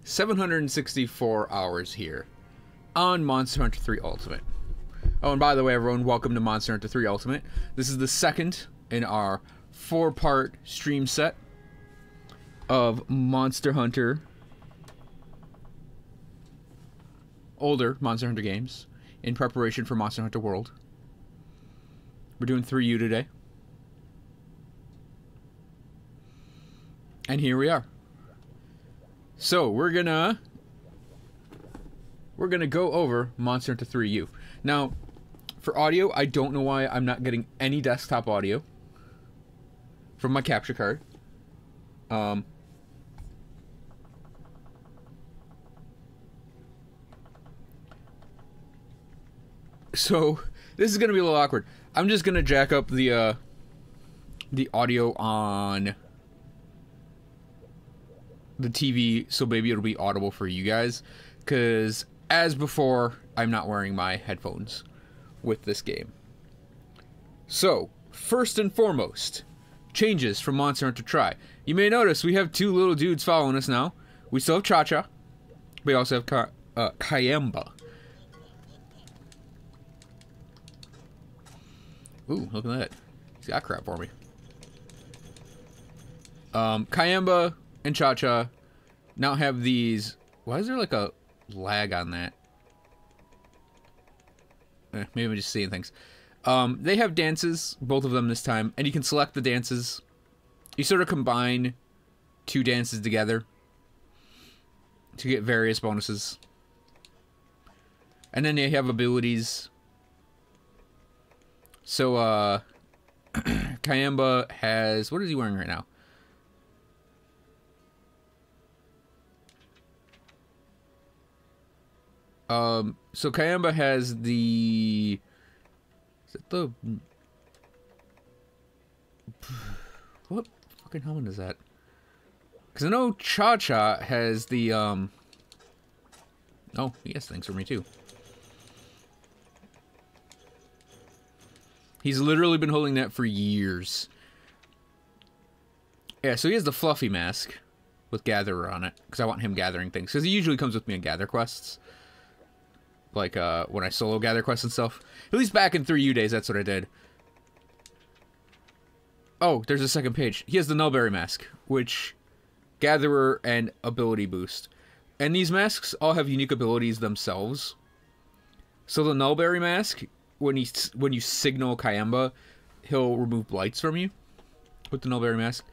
764 hours here on Monster Hunter 3 Ultimate. Oh, and by the way, everyone, welcome to Monster Hunter 3 Ultimate. This is the second in our 4-part stream set of Monster Hunter, older Monster Hunter games, in preparation for Monster Hunter World. We're doing 3U today. And here we are. So, we're gonna go over Monster Hunter 3U. Now, for audio, I don't know why I'm not getting any desktop audio from my capture card. So, this is gonna be a little awkward. I'm just gonna jack up the audio on the TV, so maybe it'll be audible for you guys, because as before, I'm not wearing my headphones with this game. So, first and foremost, changes from Monster Hunter Tri. You may notice we have 2 little dudes following us now. We still have Cha-Cha. We also have Kayamba. Ooh, look at that. He's got crap for me. Kayamba and Cha-Cha now have these... Why is there like a lag on that? Maybe I'm just seeing things. They have dances, both of them this time, and you can select the dances. You sort of combine 2 dances together to get various bonuses. And then they have abilities. So, Kayamba has... What is he wearing right now? So Kayamba has the... Is it the... What fucking helmet is that? Because I know Cha-Cha has the, Oh, he has things for me, too. He's literally been holding that for years. Yeah, so he has the fluffy mask with Gatherer on it, because I want him gathering things. Because he usually comes with me on gather quests. Like, when I solo gather quests and stuff. At least back in 3U days, that's what I did. Oh, there's a second page. He has the Nullberry mask, which... Gatherer and ability boost. And these masks all have unique abilities themselves. So the Nullberry mask, when you signal Kayamba, he'll remove blights from you with the Nullberry mask.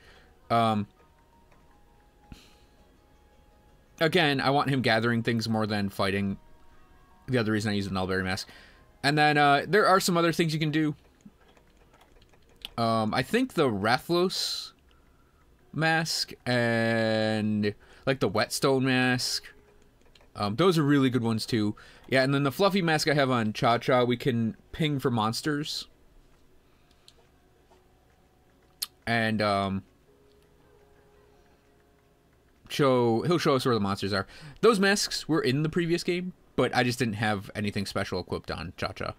Again, I want him gathering things more than fighting. The other reason I use the Nullberry mask. And then there are some other things you can do. I think the Rathlos mask and like the Whetstone mask, those are really good ones too. Yeah, and then the fluffy mask I have on Cha-Cha, we can ping for monsters. And he'll show us where the monsters are. Those masks were in the previous game, but I just didn't have anything special equipped on Cha-Cha.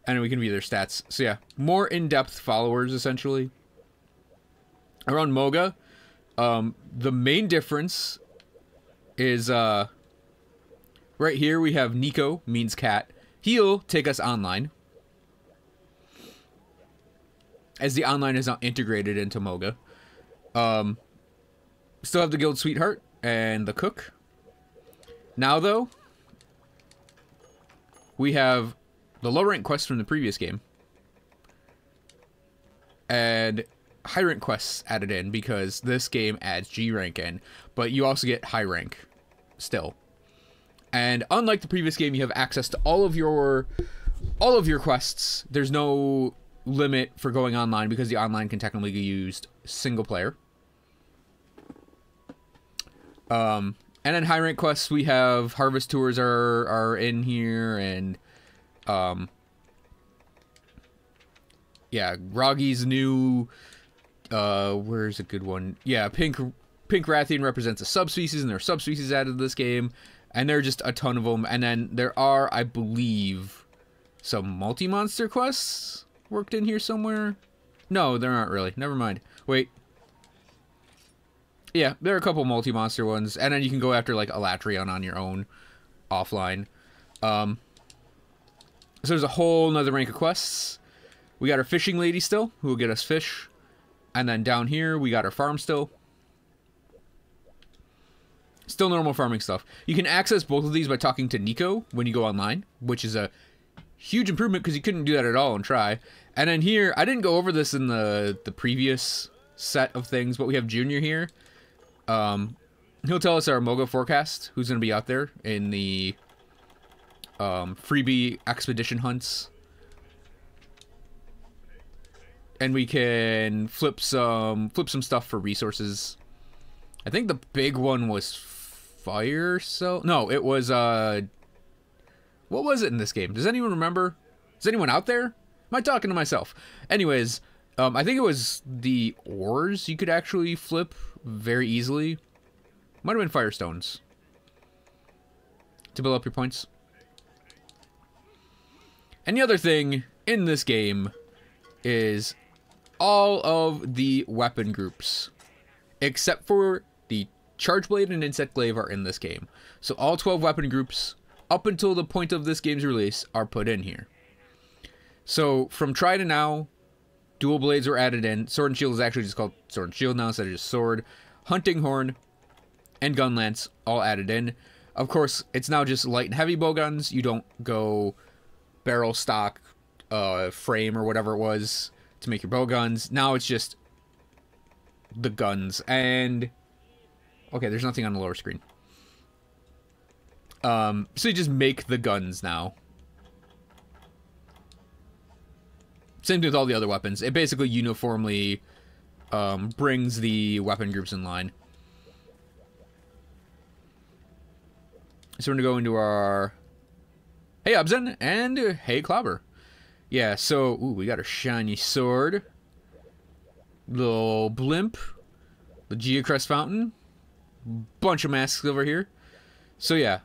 And we can view their stats. So yeah, more in-depth followers, essentially. Around Moga, the main difference is, right here we have Nico, means cat. He'll take us online, as the online is now integrated into Moga. Still have the Guild Sweetheart and the Cook. Now, though, we have the low rank quests from the previous game. And high rank quests added in because this game adds G rank in, but you also get high rank still. And unlike the previous game, you have access to all of your quests. There's no limit for going online because the online can technically be used single player. And then high rank quests, we have harvest tours are in here, and yeah, Roggy's new where's a good one? Yeah, Pink Rathian represents a subspecies, and there are subspecies added to this game, and there are just a ton of them. And then there are, I believe, some multi-monster quests worked in here somewhere. No, there aren't really. Never mind. Wait. Yeah, there are a couple multi-monster ones, and then you can go after, like, Elatrion on your own, offline. So there's a whole nother rank of quests. We got our fishing lady still, who will get us fish. And then down here, we got our farm still. Still normal farming stuff. You can access both of these by talking to Nico when you go online, which is a huge improvement because you couldn't do that at all and try. And then here, I didn't go over this in the previous set of things, but we have Junior here. He'll tell us our Moga forecast, who's going to be out there in the freebie expedition hunts. And we can flip some stuff for resources. I think the big one was fire cell. No, it was what was it in this game? Does anyone remember? Is anyone out there? Am I talking to myself? Anyways, I think it was the ores you could actually flip very easily. Might have been firestones to build up your points. And the other thing in this game is all of the weapon groups, except for the Charge Blade and Insect Glaive, are in this game. So all 12 weapon groups, up until the point of this game's release, are put in here. So from try to now, dual blades were added in. Sword and Shield is actually just called Sword and Shield now instead of just Sword. Hunting Horn and Gun Lance all added in. Of course, it's now just light and heavy bowguns. You don't go barrel stock, frame or whatever it was to make your bowguns. Now it's just the guns. And okay, there's nothing on the lower screen. So you just make the guns now. Same thing with all the other weapons. It basically uniformly brings the weapon groups in line. So we're going to go into our Hey Obzen and Hey Clobber. Yeah, so ooh, we got our shiny sword. Little blimp. The Geocrest fountain. Bunch of masks over here. So yeah.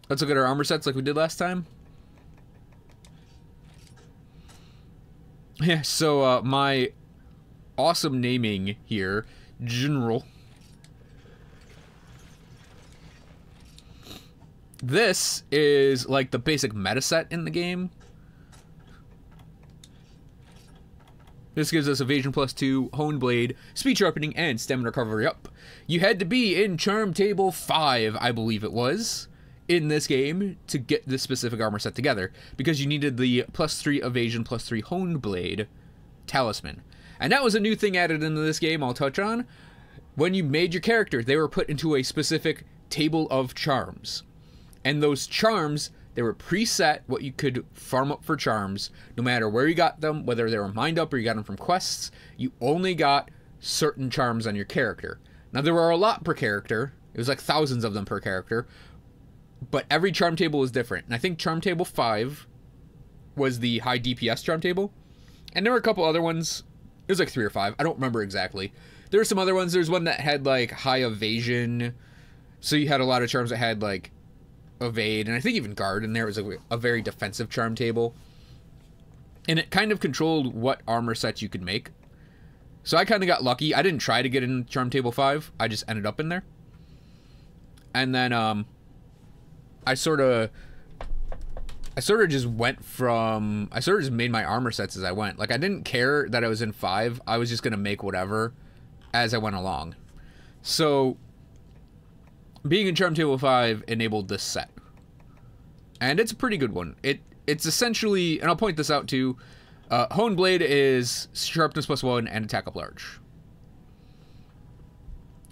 Let's look at our armor sets like we did last time. Yeah, so my awesome naming here, General. This is like the basic meta set in the game. This gives us evasion +2, honed blade, speed sharpening, and stamina recovery up. You had to be in charm table 5, I believe it was, in this game to get this specific armor set together, because you needed the +3 evasion +3 honed blade talisman. And that was a new thing added into this game I'll touch on. When you made your character, they were put into a specific table of charms. And those charms, they were preset what you could farm up for charms, no matter where you got them, whether they were mined up or you got them from quests. You only got certain charms on your character. Now, there were a lot per character. It was like thousands of them per character. But every charm table was different. And I think charm table 5 was the high DPS charm table. And there were a couple other ones. It was like 3 or 5. I don't remember exactly. There were some other ones. There's one that had like high evasion. So you had a lot of charms that had like evade, and I think even guard in there. It was a very defensive charm table, and it kind of controlled what armor sets you could make. So I kind of got lucky. I didn't try to get in charm table 5. I just ended up in there. And then I sort of just went from, I sort of just made my armor sets as I went. Like, I didn't care that I was in 5. I was just gonna make whatever as I went along. So being in charm table 5 enabled this set, and it's a pretty good one. It's essentially, and I'll point this out too, honed blade is sharpness +1 and attack up large.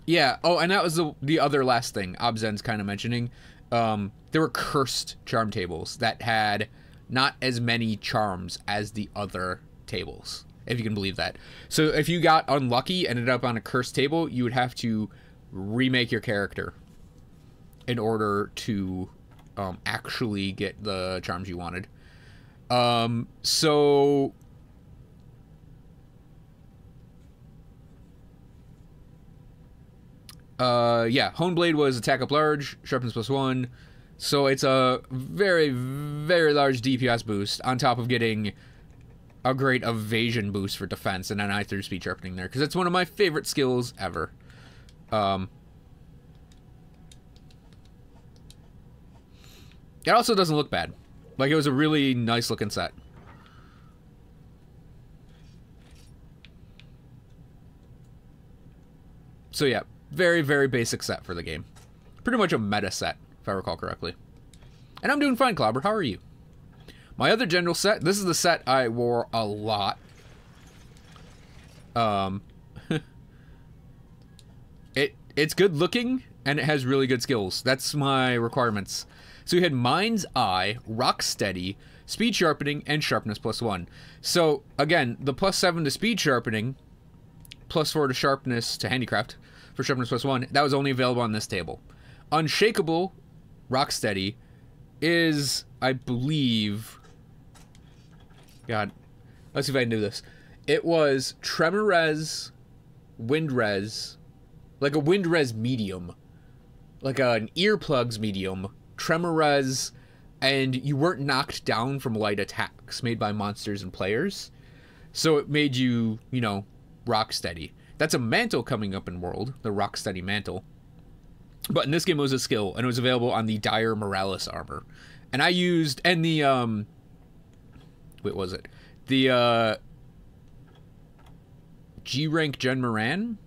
Yeah. Oh, and that was the other last thing Obzen's kind of mentioning. There were cursed charm tables that had not as many charms as the other tables, if you can believe that. So if you got unlucky, ended up on a cursed table, you would have to remake your character in order to actually get the charms you wanted. So yeah, honed blade was attack up large, sharpness +1. So it's a very, very large DPS boost on top of getting a great evasion boost for defense, and then I threw speed sharpening there because it's one of my favorite skills ever. It also doesn't look bad. Like, it was a really nice looking set. So yeah, very, very basic set for the game. Pretty much a meta set, if I recall correctly. And I'm doing fine, Clobber. How are you? My other general set, this is the set I wore a lot. It's good looking, and it has really good skills. That's my requirements. So we had Mind's Eye, Rock Steady, Speed Sharpening, and Sharpness +1. So, again, the +7 to Speed Sharpening, +4 to Sharpness to Handicraft, for Sharpness +1, that was only available on this table. Unshakable, Rock Steady, is, I believe... God, let's see if I can do this. It was Tremor Res, Wind Res, like a Wind Res medium, like an earplugs medium, Tremor Res, and you weren't knocked down from light attacks made by monsters and players. So it made you, you know, rock steady. That's a mantle coming up in World, the rock steady mantle. But in this game it was a skill, and it was available on the Dire Morales armor. And I used, and the, wait, was it? The, G-Rank Gen Moran?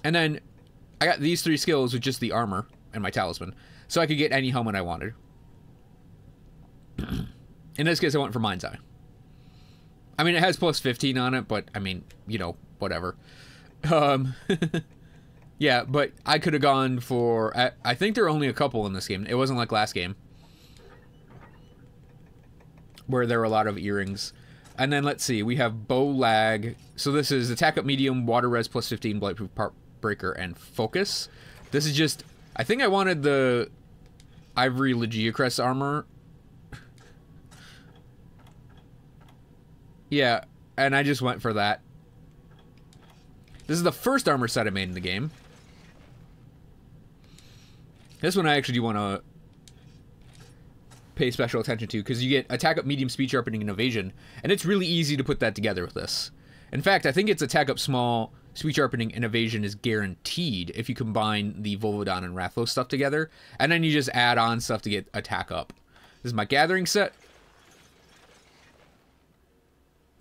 And then I got these 3 skills with just the armor and my talisman. So I could get any helmet I wanted. In this case, I went for Mind's Eye. I mean, it has +15 on it, but, I mean, you know, whatever. Yeah, but I could have gone for... I think there are only a couple in this game. It wasn't like last game, where there were a lot of earrings. And then, let's see, we have Bow Lag. So this is Attack Up Medium, Water Res +15, Blightproof Part Breaker, and Focus. This is just... I think I wanted the Ivory Legiacrest armor. Yeah, and I just went for that. This is the first armor set I made in the game. This one I actually do want to pay special attention to, because you get Attack Up Medium, Speed Sharpening, and Evasion, and it's really easy to put that together with this. In fact, I think it's Attack Up Small, Speed Sharpening, and Evasion is guaranteed if you combine the Volvodon and Rathlos stuff together, and then you just add on stuff to get Attack Up. This is my Gathering set.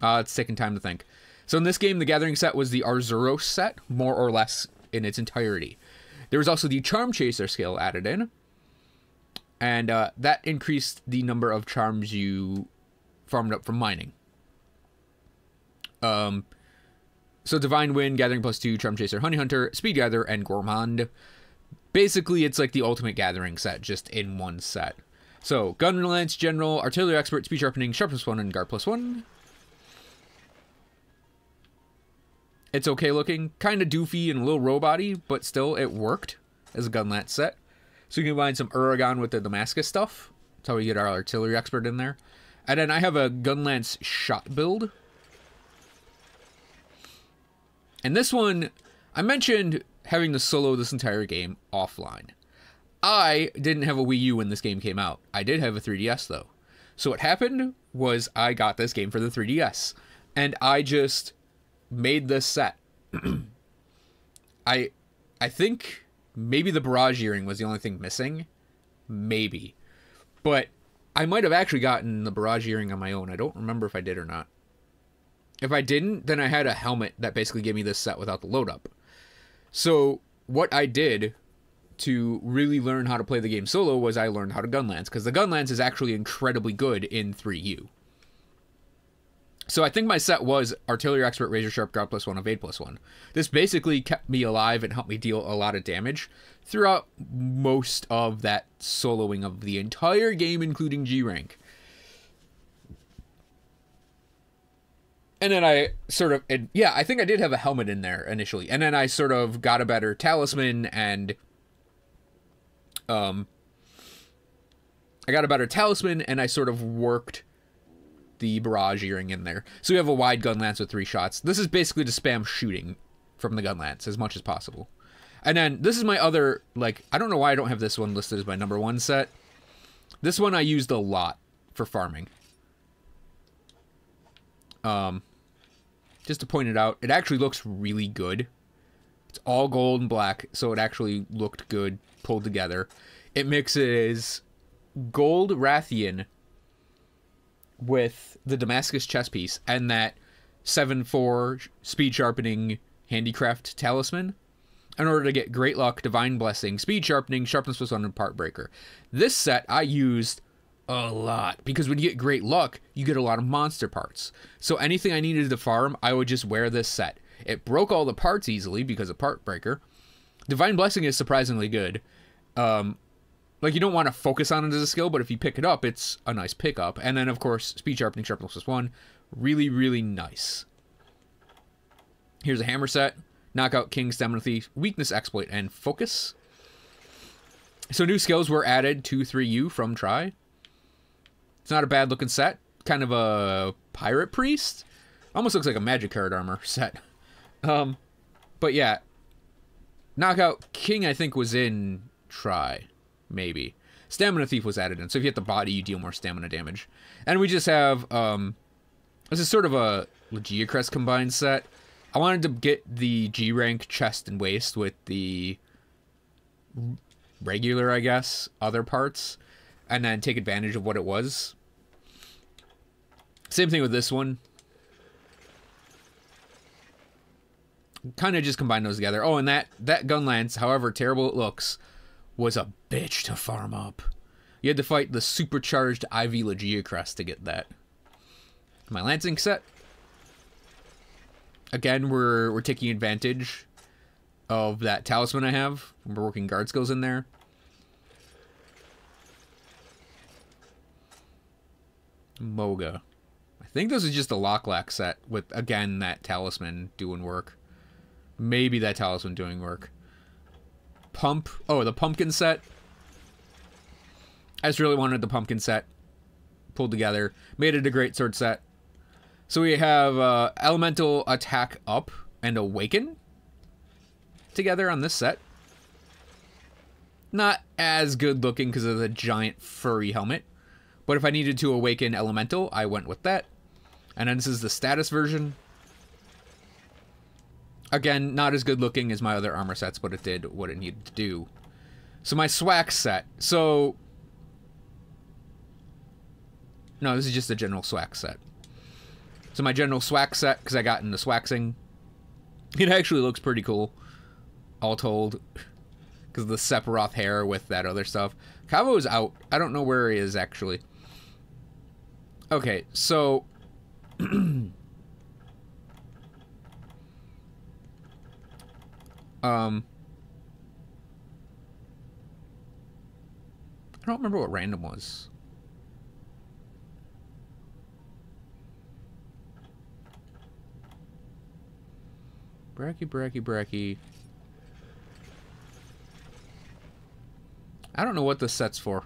It's taking time to think. So in this game, the Gathering set was the Arzuros set, more or less in its entirety. There was also the Charm Chaser skill added in, and that increased the number of charms you farmed up from mining. So Divine Wind, Gathering +2, Charm Chaser, Honey Hunter, Speed Gather, and Gourmand. Basically, it's like the ultimate Gathering set, just in one set. So, Gun Lance General, Artillery Expert, Speed Sharpening, Sharpness +1, and Guard +1. It's okay looking, kind of doofy and a little robot-y, but still, it worked as a Gun Lance set. So you can combine some Uragan with the Damascus stuff. That's how we get our Artillery Expert in there. And then I have a Gun Lance shot build. And this one, I mentioned having to solo this entire game offline. I didn't have a Wii U when this game came out. I did have a 3DS, though. So what happened was I got this game for the 3DS. And I just made this set. I think maybe the barrage earring was the only thing missing. Maybe. But I might have actually gotten the barrage earring on my own. I don't remember if I did or not. If I didn't, then I had a helmet that basically gave me this set without the load up. So what I did to really learn how to play the game solo was I learned how to Gun Lance, because the Gun Lance is actually incredibly good in 3U. So I think my set was Artillery Expert, Razor Sharp, Guard +1, Evade +1. This basically kept me alive and helped me deal a lot of damage throughout most of that soloing of the entire game, including G-Rank. And then I sort of, yeah, I think I did have a helmet in there initially. And then I sort of got a better talisman and, I got a better talisman and I sort of worked the barrage earring in there. So we have a wide Gun Lance with 3 shots. This is basically to spam shooting from the Gun Lance as much as possible. And then this is my other, like, I don't know why I don't have this one listed as my #1 set. This one I used a lot for farming. just to point it out, it actually looks really good. It's all gold and black, so it actually looked good pulled together. It mixes gold Rathian with the Damascus chess piece and that 7/4 speed sharpening handicraft talisman in order to get great luck, divine blessing, speed sharpening, sharpness +1, and part breaker. This set I used a lot because when you get great luck, you get a lot of monster parts. So anything I needed to farm, I would just wear this set. It broke all the parts easily because of part breaker. Divine blessing is surprisingly good. Like, you don't want to focus on it as a skill, but if you pick it up, it's a nice pickup. And then, of course, speed sharpening, sharpness +1. Really, really nice. Here's a hammer set. Knockout, King, Stamina Thief, Weakness, Exploit, and Focus. So new skills were added to 3U from Try. It's not a bad looking set. Kind of a Pirate Priest. Almost looks like a Magic Card Armor set. But yeah. Knockout, King, I think, was in Try. Maybe. Stamina Thief was added in. So if you hit the body, you deal more stamina damage. And we just have, this is sort of a Legia Crest combined set. I wanted to get the G rank chest and waist with the regular, I guess, other parts. And then take advantage of what it was. Same thing with this one. Kind of just combine those together. Oh, and that gun lance, however terrible it looks, was a bitch to farm up. You had to fight the supercharged Ivy Legia Crest to get that. My lancing set. Again, we're taking advantage of that talisman I have. We're working guard skills in there. Moga. I think this is just a Locklack set with, again, that talisman doing work. Maybe that talisman doing work. Pump. Oh, the pumpkin set. I just really wanted the pumpkin set pulled together. Made it a great sword set. So we have Elemental Attack Up and Awaken together on this set. Not as good looking because of the giant furry helmet. But if I needed to awaken Elemental, I went with that. And then this is the status version. Again, not as good looking as my other armor sets, but it did what it needed to do. So my swag set. So... no, this is just a general swag set. So my general swag set, because I got into swaxing. It actually looks pretty cool, all told. Because of the Sephiroth hair with that other stuff. Cavo is out. I don't know where he is, actually. Okay, so... I don't remember what random was. Bracky. I don't know what this set's for.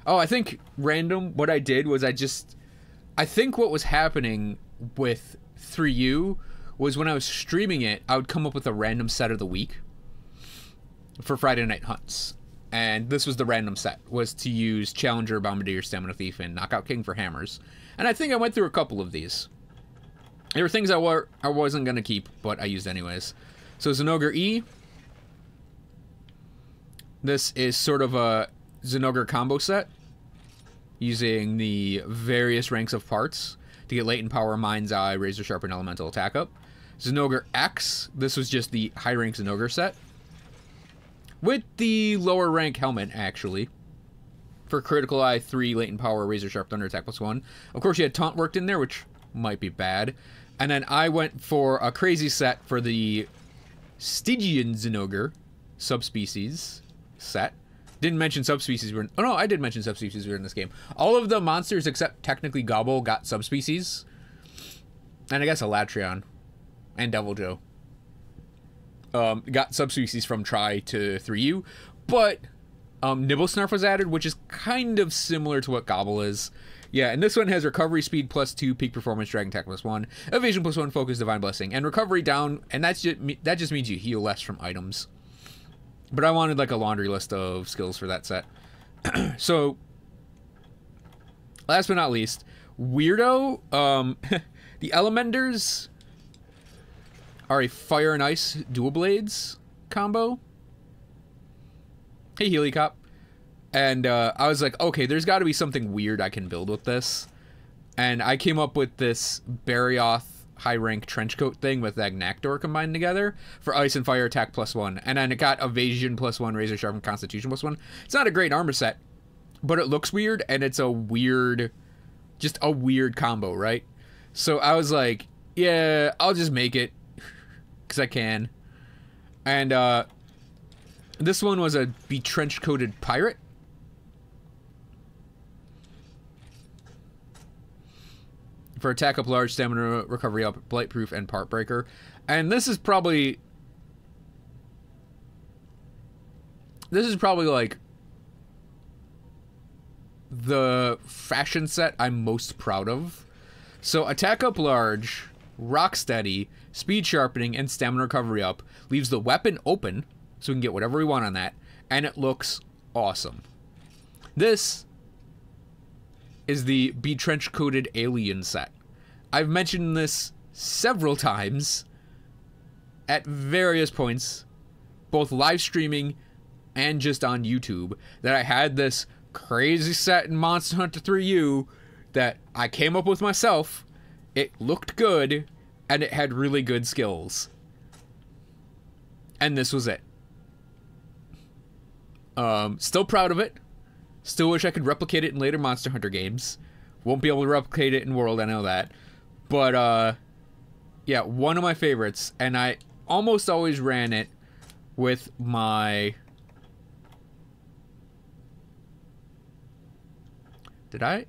Oh, I think random, what I did was I think what was happening with 3U was when I was streaming it, I would come up with a random set of the week for Friday Night Hunts. And this was the random set, was to use Challenger, Bombardier, Stamina Thief, and Knockout King for hammers. And I think I went through a couple of these. There were things I wasn't going to keep, but I used anyways. So Zenogre E. This is sort of a Zenogre combo set, using the various ranks of parts to get Latent Power, Mind's Eye, Razor Sharp, and Elemental Attack up. Zenogre X. This was just the high rank Zenogre set. With the lower rank helmet, actually. For Critical Eye, 3, Latent Power, Razor Sharp, Thunder Attack +1. Of course, you had Taunt worked in there, which might be bad. And then I went for a crazy set for the Stygian Zenogre subspecies set. Didn't mention subspecies were in... oh no, I did mention subspecies were in this game. All of the monsters except technically Gobble got subspecies. And I guess Elatrion and Deviljho got subspecies from Try to 3U. But Nibblesnarf was added, which is kind of similar to what Gobble is. Yeah, and this one has Recovery Speed +2, Peak Performance, Dragon Attack +1, Evasion +1, Focus, Divine Blessing, and Recovery down, and that just means you heal less from items. But I wanted like a laundry list of skills for that set. So, last but not least, Weirdo. The Elementors are a fire and ice dual blades combo. Hey, Helicop. And I was like, okay, there's got to be something weird I can build with this. And I came up with this Barioth high rank trenchcoat thing with Agnactor combined together for ice and fire attack +1. And then it got evasion +1, razor sharp, and constitution +1. It's not a great armor set, but it looks weird, and it's a weird, just a weird combo, right? So I was like, yeah, I'll just make it, because I can. And this one was a trench-coated pirate. For attack up large, stamina recovery up, blight proof, and part breaker. And this is probably like the fashion set I'm most proud of. So attack up large, rock steady, speed sharpening, and stamina recovery up leaves the weapon open, so we can get whatever we want on that, and it looks awesome. This is the Be Trench Coated Alien set. I've mentioned this several times at various points, both live streaming and just on YouTube, that I had this crazy set in Monster Hunter 3U that I came up with myself. It looked good, and it had really good skills. And this was it. Still proud of it. Still wish I could replicate it in later Monster Hunter games. Won't be able to replicate it in World, I know that. But, yeah, one of my favorites. And I almost always ran it with my... Did I?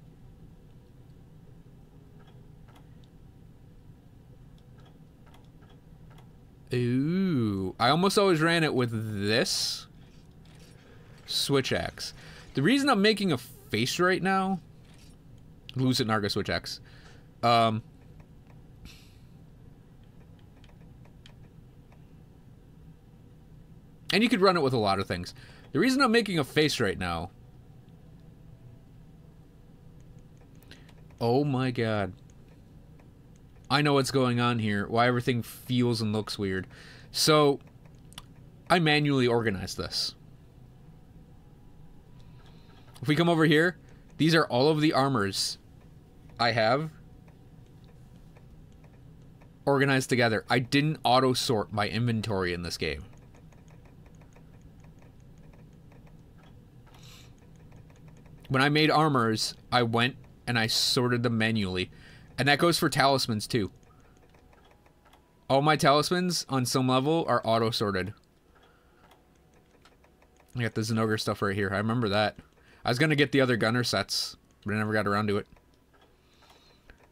Ooh. I almost always ran it with this Switch Axe. The reason I'm making a face right now... Lucid Narga Switch Axe. And you could run it with a lot of things. The reason I'm making a face right now... Oh my god. I know what's going on here. Why everything feels and looks weird. So, I manually organized this. If we come over here, these are all of the armors I have organized together. I didn't auto-sort my inventory in this game. When I made armors, I went and I sorted them manually. And that goes for talismans too. All my talismans on some level are auto-sorted. I got the Zenogre stuff right here. I remember that. I was going to get the other gunner sets, but I never got around to it.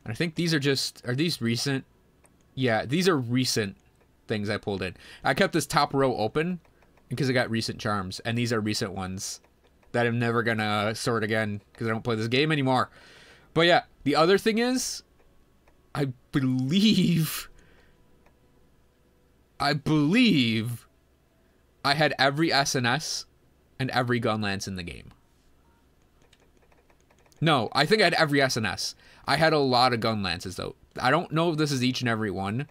And I think these are just... Are these recent? Yeah, these are recent things I pulled in. I kept this top row open because I got recent charms. And these are recent ones that I'm never going to sort again because I don't play this game anymore. But yeah, the other thing is, I believe I had every SNS and every gun lance in the game. No, I think I had every SNS. I had a lot of gun lances, though. I don't know if this is each and every one.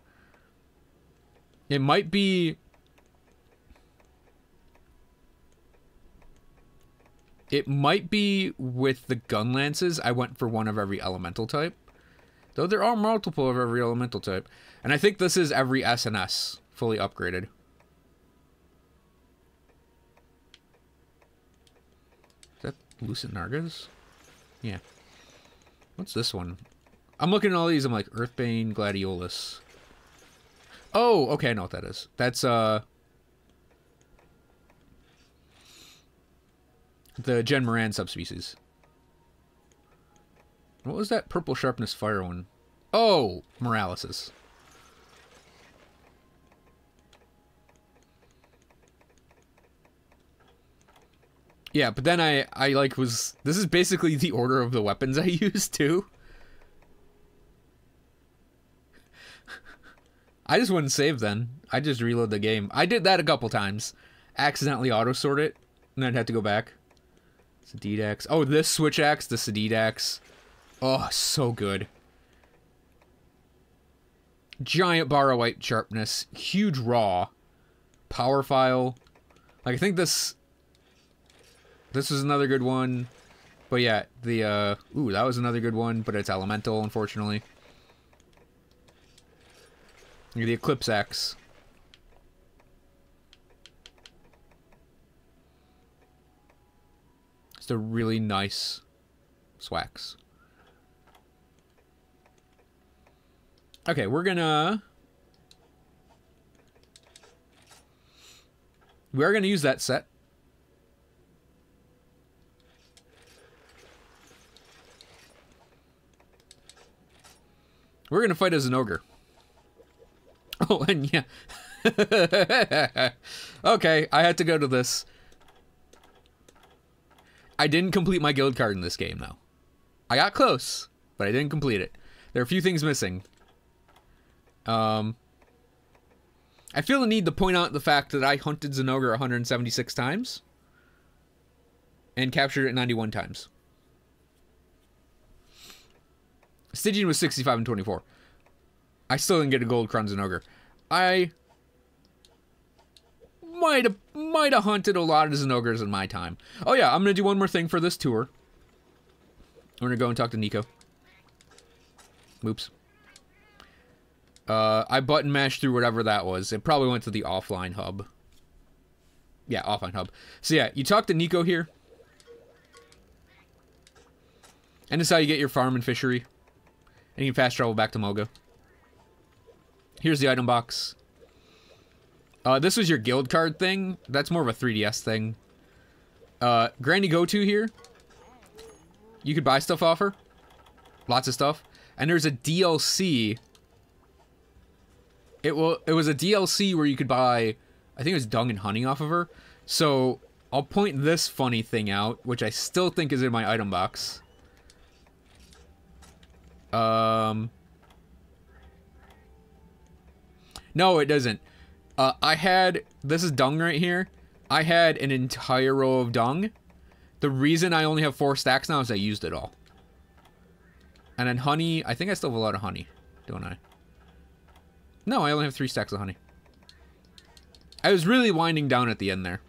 It might be... It might be with the gun lances, I went for one of every elemental type. Though there are multiple of every elemental type. And I think this is every SNS fully upgraded. Is that Lucid Nargas? Yeah. What's this one? I'm looking at all these, I'm like, Earthbane, Gladiolus. Oh, okay, I know what that is. That's, the Gen Moran subspecies. What was that purple sharpness fire one? Oh, Moralis's. Yeah, but then I like was... This is basically the order of the weapons I used, too. I just wouldn't save then. I just reload the game. I did that a couple times. Accidentally auto-sort it, and I'd have to go back. Sedede Axe. Oh, this Switch Axe, the Sedede Axe. Oh, so good. giant bar of white sharpness, huge raw, power file. Like, I think this was another good one. But yeah, the, ooh, that was another good one, but it's elemental, unfortunately. The Eclipse Axe. It's a really nice swax. Okay, we are gonna use that set. We're gonna fight as an ogre. Oh, and yeah. Okay, I had to go to this. I didn't complete my guild card in this game, though. I got close, but I didn't complete it. There are a few things missing. I feel the need to point out the fact that I hunted Zinogre 176 times and captured it 91 times. Stygian was 65 and 24. I still didn't get a gold crown Zinogre. I might have hunted a lot of Zinogres in my time. Oh yeah, I'm gonna do one more thing for this tour. We're gonna go and talk to Nico. Oops. I button mashed through whatever that was. It probably went to the offline hub. Yeah, offline hub. So yeah, you talk to Nico here. And this is how you get your farm and fishery. And you can fast travel back to Moga. Here's the item box. This was your guild card thing. That's more of a 3DS thing. Granny Go-To here. You could buy stuff off her. Lots of stuff. And there's a DLC. It was a DLC where you could buy, I think it was dung and honey off of her. So I'll point this funny thing out, which I still think is in my item box. No, it doesn't. This is dung right here. I had an entire row of dung. The reason I only have 4 stacks now is I used it all. And then honey, I think I still have a lot of honey, don't I? No, I only have 3 stacks of honey. I was really winding down at the end there.